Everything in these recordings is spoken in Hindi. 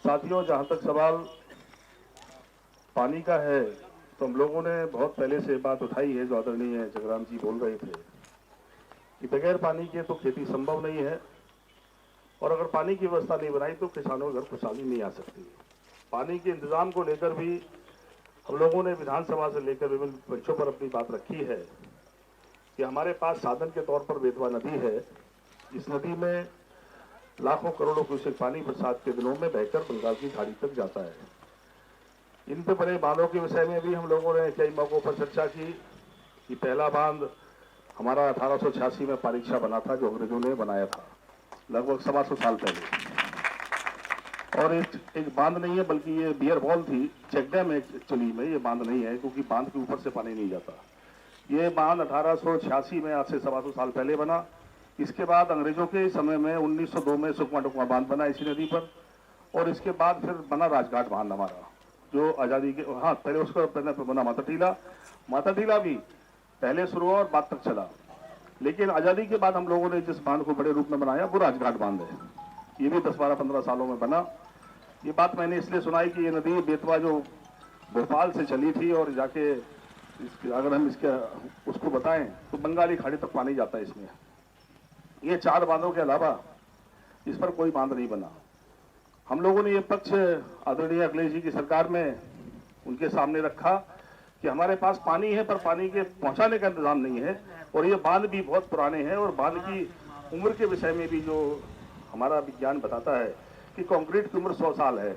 साथियों, जहां तक सवाल पानी का है तो हम लोगों ने बहुत पहले से बात उठाई है, जो आदरणीय जगराम जी बोल रहे थे कि बगैर पानी के तो खेती संभव नहीं है और अगर पानी की व्यवस्था नहीं बनाई तो किसानों के घर खुशहाली नहीं आ सकती। पानी के इंतजाम को लेकर भी हम लोगों ने विधानसभा से लेकर विभिन्न मंचों पर अपनी बात रखी है कि हमारे पास साधन के तौर पर बेतवा नदी है। इस नदी में लाखों करोड़ों क्यूसेक पानी बरसात के दिनों में बहकर बंगाल की खाड़ी तक जाता है। इन पे बने बांधों के विषय में भी हम लोगों ने कई मौकों पर चर्चा की कि पहला बांध हमारा 1886 में परीक्षा बना था, जो अंग्रेजों ने बनाया था लगभग 125 साल पहले। और एक बांध नहीं है, बल्कि ये बियर वॉल थी, चेक डैम एक्चुअली में ये बांध नहीं है, क्योंकि बांध के ऊपर से पानी नहीं जाता। ये बांध 1886 में, आज से 125 साल पहले बना। इसके बाद अंग्रेजों के समय में 1902 में सुकमा टुकमा बांध बना इसी नदी पर, और इसके बाद फिर बना राजघाट बांध हमारा, जो आजादी के पहले उसका बना माता टीला भी पहले शुरू हुआ और बाद तक चला। लेकिन आजादी के बाद हम लोगों ने जिस बांध को बड़े रूप में बनाया वो राजघाट बांध है। ये भी 10-12-15 सालों में बना। ये बात मैंने इसलिए सुनाई कि ये नदी बेतवा जो भोपाल से चली थी और जाके अगर हम इसके उसको बताएं तो बंगाली खाड़ी तक पानी जाता है इसमें। ये 4 बांधों के अलावा इस पर कोई बांध नहीं बना। हम लोगों ने ये पक्ष आदरणीय अखिलेश जी की सरकार में उनके सामने रखा कि हमारे पास पानी है पर पानी के पहुंचाने का इंतजाम नहीं है, और ये बांध भी बहुत पुराने हैं, और बांध की उम्र के विषय में भी जो हमारा विज्ञान बताता है कि कंक्रीट की उम्र 100 साल है।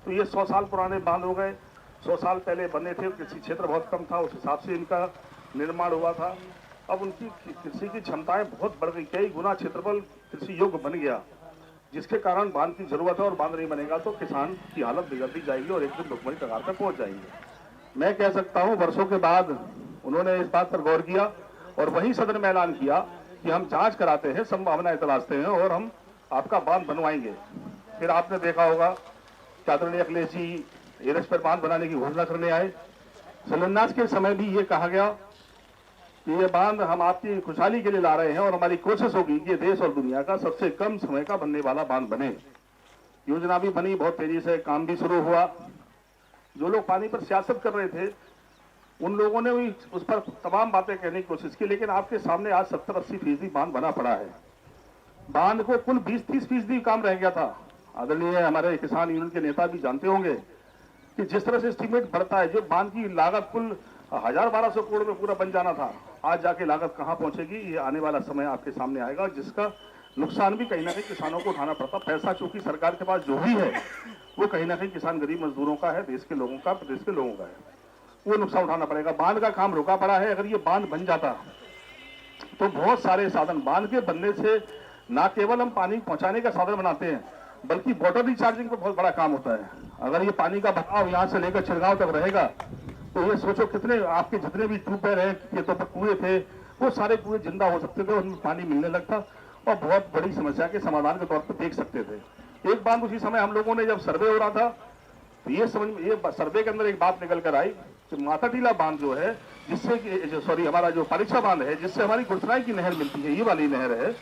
तो ये 100 साल पुराने बांध हो गए। 100 साल पहले बने थे, कृषि क्षेत्र बहुत कम था, उस हिसाब से इनका निर्माण हुआ था। अब उनकी कृषि की क्षमताएं बहुत बढ़ गई, कई गुना क्षेत्रफल कृषि योग्य बन गया, जिसके कारण बांध की जरूरत है, और बांध नहीं बनेगा तो किसान की हालत बिगड़ती जाएगी और एक दिन भुखमरी कगार पर पहुंच जाएंगे। मैं कह सकता हूं वर्षों के बाद उन्होंने इस बात पर गौर किया और वही सदन में ऐलान किया कि हम जांच कराते हैं, संभावनाएं तलाशते हैं और हम आपका बांध बनवाएंगे। फिर आपने देखा होगा कि आदरणीय अखिलेश जी एरस पर बांध बनाने की घोषणा करने आए। शिलान्यास के समय भी ये कहा गया कि ये बांध हम आपकी खुशहाली के लिए ला रहे हैं और हमारी कोशिश होगी कि देश और दुनिया का सबसे कम समय का बनने वाला बांध बने। योजना भी बनी, बहुत तेजी से काम भी शुरू हुआ। जो लोग पानी पर सियासत कर रहे थे उन लोगों ने भी उस पर तमाम बातें कहने की कोशिश की, लेकिन आपके सामने आज 70-80% बांध बना पड़ा है। बांध को कुल 20-30% काम रह गया था। आदरणीय हमारे किसान यूनियन के नेता भी जानते होंगे कि जिस तरह से एस्टीमेट बढ़ता है, जो बांध की लागत कुल 1000-1200 करोड़ में पूरा बन जाना था, आज जाके लागत कहां पहुंचेगी, ये आने वाला समय आपके सामने आएगा, जिसका नुकसान भी कहीं ना कहीं किसानों को उठाना पड़ता। पैसा चूंकि सरकार के पास जो भी है वो कहीं ना कहीं किसान गरीब मजदूरों का है, देश के लोगों का, प्रदेश के लोगों का है, वो नुकसान उठाना पड़ेगा। बांध का काम रुका पड़ा है। अगर ये बांध बन जाता तो बहुत सारे साधन, बांध के बनने से ना केवल हम पानी पहुंचाने का साधन बनाते हैं, बल्कि वाटर रिचार्जिंग पर बहुत बड़ा काम होता है। अगर ये पानी का बहाव यहाँ से लेकर छिड़गांव तक रहेगा तो ये सोचो कितने आपके जितने भी ट्यूबवेल है, खेतों पर कुएं थे, वो सारे कुएं जिंदा हो सकते थे, उनमें पानी मिलने लगता और बहुत बड़ी समस्या के समाधान के तौर पर देख सकते थे। एक बात उसी समय हम लोगों ने जब सर्वे हो रहा था तो ये सर्वे के अंदर एक बात निकल कर आई कि माता टीला बांध जो है, जिससे हमारा जो परीक्षा बांध है, जिससे हमारी गुड़सराय की नहर मिलती है, ये वाली नहर है,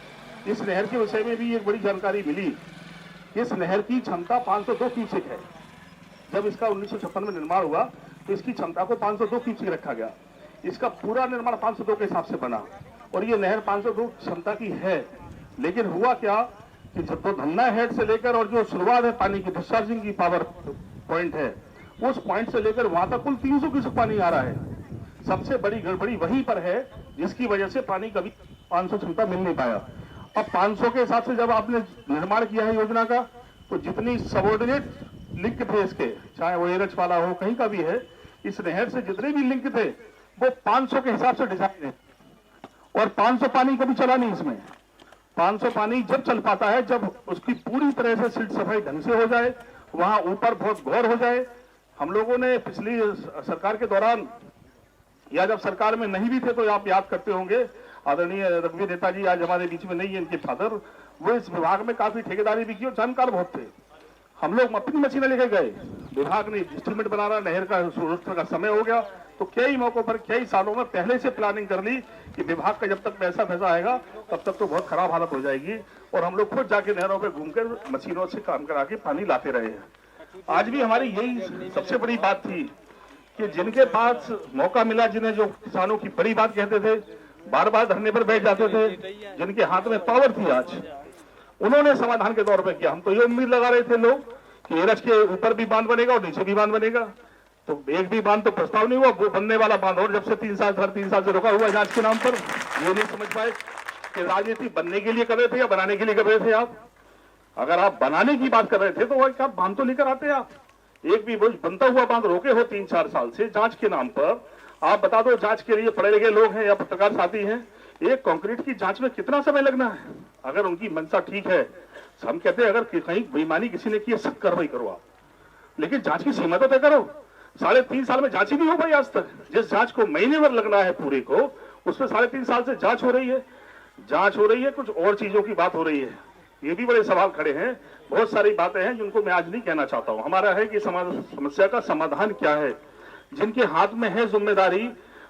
इस नहर के विषय में भी एक बड़ी जानकारी मिली। इस नहर की क्षमता 502 क्यूसेक है। जब इसका 1956 में निर्माण हुआ तो इसकी क्षमता को 502 क्यूसेक रखा गया। इसका पूरा निर्माण 502 के हिसाब से बना और ये नहर 502 क्षमता की है। लेकिन हुआ क्या कि जब तो धन्ना हेड से लेकर और जो शुरुआत है पानी की डिस्चार्जिंग की पावर पॉइंट है, उस पॉइंट से लेकर वहां तक कुल 300 क्यूसेक पानी आ रहा है। सबसे बड़ी गड़बड़ी वहीं पर है, जिसकी वजह से पानी कभी 500 क्षमता मिल नहीं पाया। अब 500 के हिसाब से जब आपने निर्माण किया है योजना का, तो जितनी सबऑर्डिनेट लिंक थे इसके, चाहे वो एरच वाला हो, कहीं का भी है, इस नहर से जितने भी लिंक थे वो 500 के हिसाब से डिजाइन है। और 500 पानी कभी चला नहीं इसमें। 500 पानी जब चल पाता है जब उसकी पूरी तरह से सिल्ट सफाई ढंग से हो जाए, वहां ऊपर बहुत गौर हो जाए। हम लोगों ने पिछली सरकार के दौरान, या जब सरकार में नहीं भी थे तो आप याद करते होंगे, आदरणीय रघुवीर नेताजी आज हमारे बीच में नहीं है, इनके फादर, वो इस विभाग में काफी ठेकेदारी भी की और जानकार बहुत थे। हम लोग अपनी मशीनें लेके गए, विभाग ने एस्टीमेट बना रहा, नहर का का समय हो गया, तो कई मौकों पर कई सालों में पहले से प्लानिंग कर ली कि विभाग का जब तक पैसा आएगा तब तक तो बहुत खराब हालत हो जाएगी, और हम लोग खुद जाके नहरों पे घूमकर मशीनों से काम करा के पानी लाते रहे हैं। आज भी हमारी यही सबसे बड़ी बात थी कि जिनके पास मौका मिला, जिन्हें जो किसानों की बड़ी बात कहते थे, बार बार धरने पर बैठ जाते थे, जिनके हाथ में पावर थी, आज उन्होंने समाधान के तौर पर किया। हम तो ये उम्मीद लगा रहे थे लोग कि एरच के ऊपर भी बांध बनेगा और नीचे भी बांध बनेगा, तो एक भी बांध तो प्रस्ताव नहीं हुआ, वो बनने वाला बांध और जब से 3 साल से रुका हुआ जांच के नाम पर। ये नहीं समझ पाए कि राजनीति बनने के लिए कर रहे थे या बनाने के लिए कर रहे थे आप। अगर आप बनाने की बात कर रहे थे तो वह क्या बांध तो लेकर आते आप। एक भी बनता हुआ बांध रोके हो 3-4 साल से जांच के नाम पर। आप बता दो, जांच के लिए पढ़े लिखे लोग हैं या पत्रकार साथी हैं, एक कंक्रीट की जांच में कितना समय लगना है? अगर उनकी मंशा ठीक है, हम कहते हैं अगर कहीं बेईमानी किसी ने की है, सख्त कार्रवाई करो आप, लेकिन जांच की सीमा तो तय करो। 3.5 साल में जांच ही नहीं हो पाई आज तक। जिस जांच को महीने भर लगना है पूरे को, उसमें 3.5 साल से जांच हो रही है, कुछ और चीजों की बात हो रही है। ये भी बड़े सवाल खड़े हैं। बहुत सारी बातें हैं जिनको मैं आज नहीं कहना चाहता हूं। हमारा है कि समस्या का समाधान क्या है। जिनके हाथ में है जिम्मेदारी,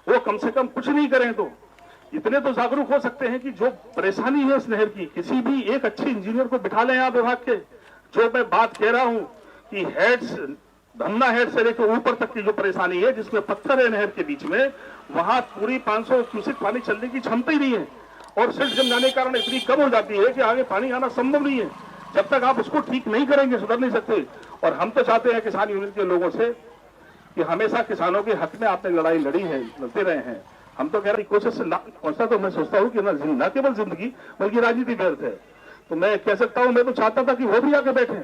वो कम से कम कुछ नहीं करें तो इतने तो जागरूक हो सकते हैं कि जो परेशानी है इस नहर की, किसी भी एक अच्छे इंजीनियर को बिठा लें आप विभाग के। जो मैं बात कह रहा हूं कि हेड्स, धमना हेड से लेकर ऊपर तक की जो परेशानी है, जिसमें पत्थर है नहर के बीच में, वहां पूरी 500 क्यूसेक पानी चलने की क्षमता ही नहीं है, और सिल्ट जम जाने के कारण इतनी कम हो जाती है कि आगे पानी आना संभव नहीं है। जब तक आप उसको ठीक नहीं करेंगे, सुधर नहीं सकते। और हम तो चाहते हैं किसान यूनियन के लोगों से कि हमेशा किसानों के हक में आपने लड़ाई लड़ी है, लड़ते रहे हैं। हम तो कह रहे कोशिश से पहुंचता, तो मैं सोचता हूँ कि न केवल जिंदगी बल्कि राजनीति व्यर्थ है। तो मैं कह सकता हूँ, मैं तो चाहता था कि वो भी आके बैठे,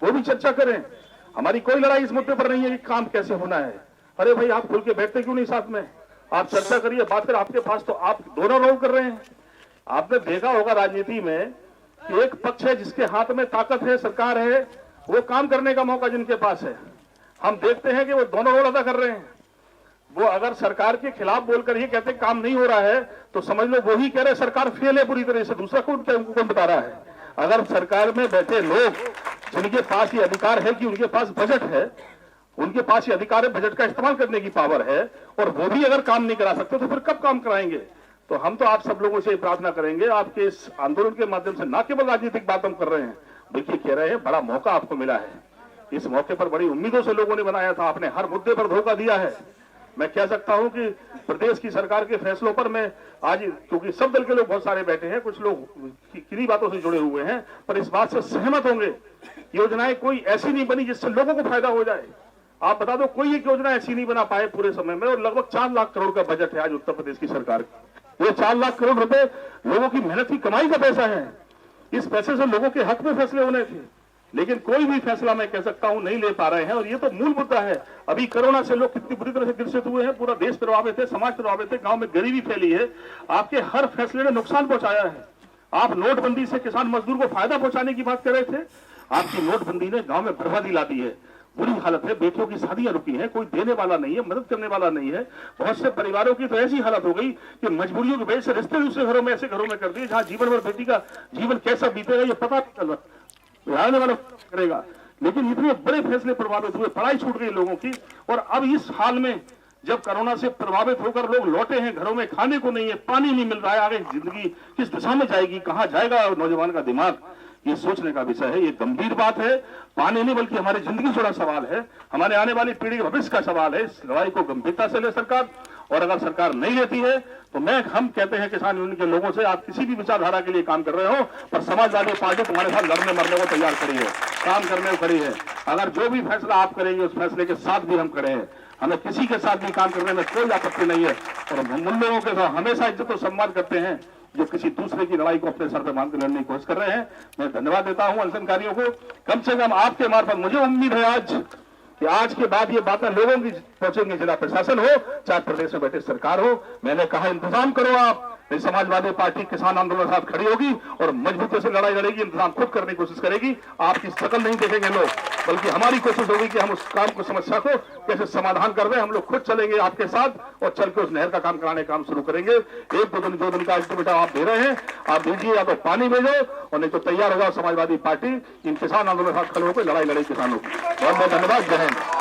वो भी चर्चा करें। हमारी कोई लड़ाई इस मुद्दे पर नहीं है कि काम कैसे होना है। अरे भाई, आप खुल के बैठते क्यों नहीं साथ में? आप चर्चा करिए, बात करें। आपके पास तो आप दोनों रोल कर रहे हैं। आपने देखा होगा राजनीति में कि एक पक्ष है जिसके हाथ में ताकत है, सरकार है, वो काम करने का मौका जिनके पास है। हम देखते हैं कि वो दोनों रोल अदा कर रहे हैं। वो अगर सरकार के खिलाफ बोलकर ये कहते काम नहीं हो रहा है, तो समझ लो वो ही कह रहे सरकार फेल है पूरी तरह से। दूसरा कौन बता रहा है? अगर सरकार में बैठे लोग जिनके पास ये अधिकार है कि उनके पास बजट है, उनके पास ये अधिकार है, बजट का इस्तेमाल करने की पावर है, और वो भी अगर काम नहीं करा सकते तो फिर कब काम कराएंगे? तो हम तो आप सब लोगों से प्रार्थना करेंगे, आपके इस आंदोलन के माध्यम से न केवल राजनीतिक बात हम कर रहे हैं, बल्कि कह रहे हैं बड़ा मौका आपको मिला है। इस मौके पर बड़ी उम्मीदों से लोगों ने बनाया था, आपने हर मुद्दे पर धोखा दिया है। मैं कह सकता हूं कि प्रदेश की सरकार के फैसलों पर मैं आज, क्योंकि सब दल के लोग बहुत सारे बैठे हैं, कुछ लोग किन्हीं बातों से जुड़े हुए हैं, पर इस बात से सहमत होंगे, योजनाएं कोई ऐसी नहीं बनी जिससे लोगों को फायदा हो जाए। आप बता दो, कोई एक योजना ऐसी नहीं बना पाए पूरे समय में। और लगभग 4 लाख करोड़ का बजट है आज उत्तर प्रदेश की सरकार की। ये 4 लाख करोड़ रुपए लोगों की मेहनत की कमाई का पैसा है। इस पैसे से लोगों के हक में फैसले होने थे, लेकिन कोई भी फैसला मैं कह सकता हूं नहीं ले पा रहे हैं। और ये तो मूल मुद्दा है। अभी कोरोना से लोग कितनी बुरी तरह से ग्रसित हुए हैं, पूरा देश प्रभावित है, समाज प्रभावित है, गांव में गरीबी फैली है। आपके हर फैसले ने नुकसान पहुंचाया है। आप नोटबंदी से किसान मजदूर को फायदा पहुंचाने की बात कर रहे थे, आपकी नोटबंदी ने गांव में बर्बादी ला दी है। बुरी हालत है, बेटियों की शादियां रुकी हैं, कोई देने वाला नहीं है, मदद करने वाला नहीं है। बहुत से परिवारों की तो ऐसी हालत हो गई कि मजबूरियों की वजह से रिश्ते दूसरे घरों में, ऐसे घरों में कर दिए जहां जीवन भर बेटी का जीवन कैसा बीतेगा ये पता नहीं चल रहा, आने वाला करेगा। लेकिन इतने बड़े फैसले प्रभावित हुए, पढ़ाई छूट गई लोगों की। और अब इस हाल में जब कोरोना से प्रभावित होकर लोग लौटे हैं, घरों में खाने को नहीं है, पानी नहीं मिल रहा है, आगे जिंदगी किस दिशा में जाएगी, कहां जाएगा नौजवान का दिमाग, ये सोचने का विषय है। ये गंभीर बात है। पानी नहीं बल्कि हमारी जिंदगी जुड़ा सवाल है, हमारे आने वाली पीढ़ी के भविष्य का सवाल है। इस लड़ाई को गंभीरता से ले सरकार, और अगर सरकार नहीं लेती है तो हम कहते हैं किसान यूनियन के लोगों से, आप किसी भी विचारधारा के लिए काम कर रहे हो, पर समाजवादी पार्टी तुम्हारे साथ लड़ने मरने को तैयार खड़ी है, काम करने को खड़ी है। अगर जो भी फैसला आप करेंगे उस फैसले के साथ भी हम खड़े हैं। हमें किसी के साथ भी काम करने में कोई आपत्ति नहीं है, और हम उन लोगों के साथ हमेशा इज्जत और सम्मान करते हैं जो किसी दूसरे की लड़ाई को अपने सर पर मान कर लड़ने की कोशिश कर रहे हैं। मैं धन्यवाद देता हूं अनशनकारियों को। कम से कम आपके मार्फत मुझे उम्मीद है आज के बाद ये बातें लोगों की पहुंचेंगी, जिला प्रशासन हो चाहे प्रदेश में बैठे सरकार हो। मैंने कहा इंतजाम करो आप। समाजवादी पार्टी किसान आंदोलन के साथ खड़ी होगी और मजबूती से लड़ाई लड़ेगी, इंतजाम खुद करने की कोशिश करेगी। आपकी शकल नहीं देखेंगे लोग, बल्कि हमारी कोशिश होगी कि हम उस काम को, समस्या को कैसे समाधान कर दें। हम लोग खुद चलेंगे आपके साथ और चल के उस नहर का काम कराने का काम शुरू करेंगे। 1-2 दिन का अल्टीमेटम आप दे रहे हैं, आप दीजिए, या तो पानी भेजो और नहीं तो तैयार होगा समाजवादी पार्टी इन किसान आंदोलन के साथ खड़े होकर लड़ाई लड़े किसानों की। बहुत बहुत धन्यवाद। जय हिंद।